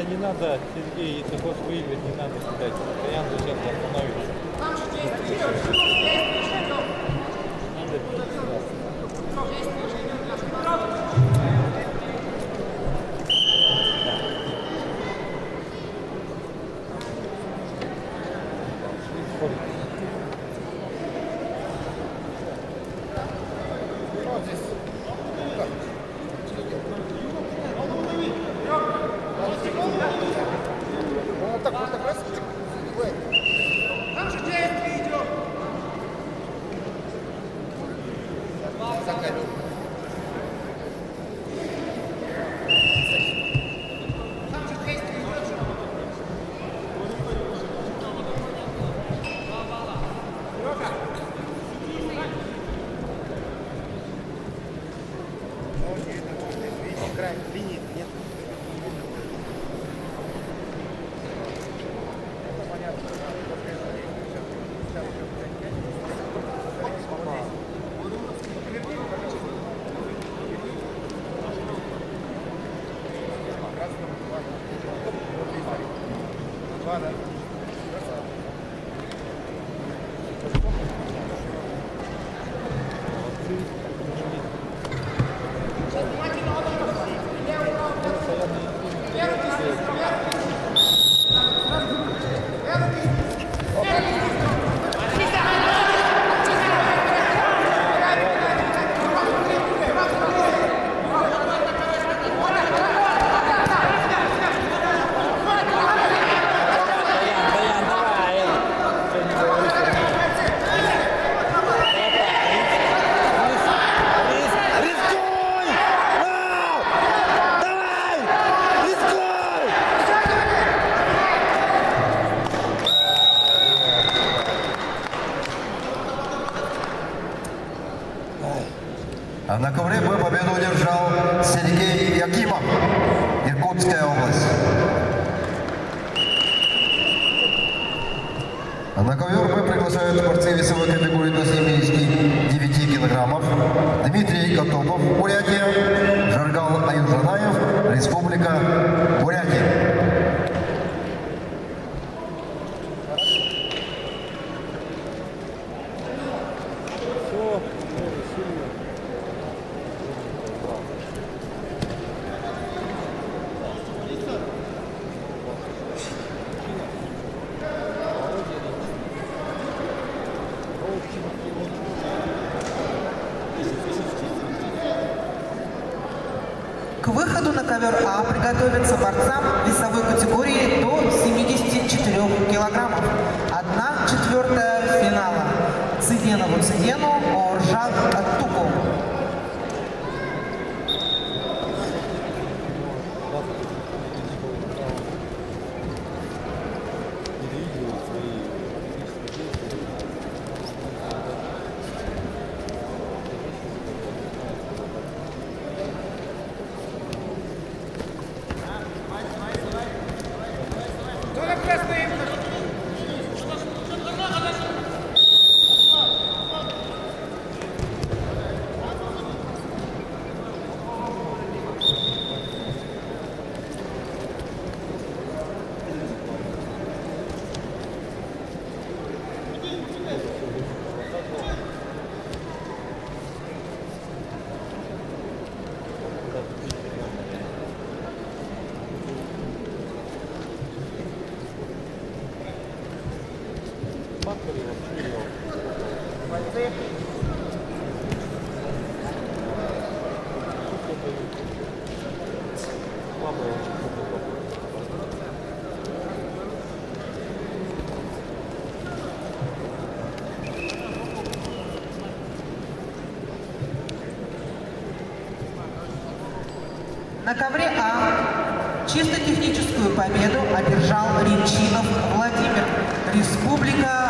Не надо, Сергей, если хочешь выиграть, не надо кидать. Постоянно сейчас остановится. Надо бить А на ковре бой победу одержал Сергей Якимов, Иркутская область. А на ковер бой приглашают борцы весовой категории до 79 килограммов Дмитрий Котопов, Бурятия, Жаргал Аюжанаев, Республика Бурятия. К выходу на ковер А приготовиться борцам весовой категории до 74 килограммов. 1/4 финала. Циденову Цидену, Оржан Аттуку. На ковре А чисто техническую победу одержал Римчинов Владимир, Республика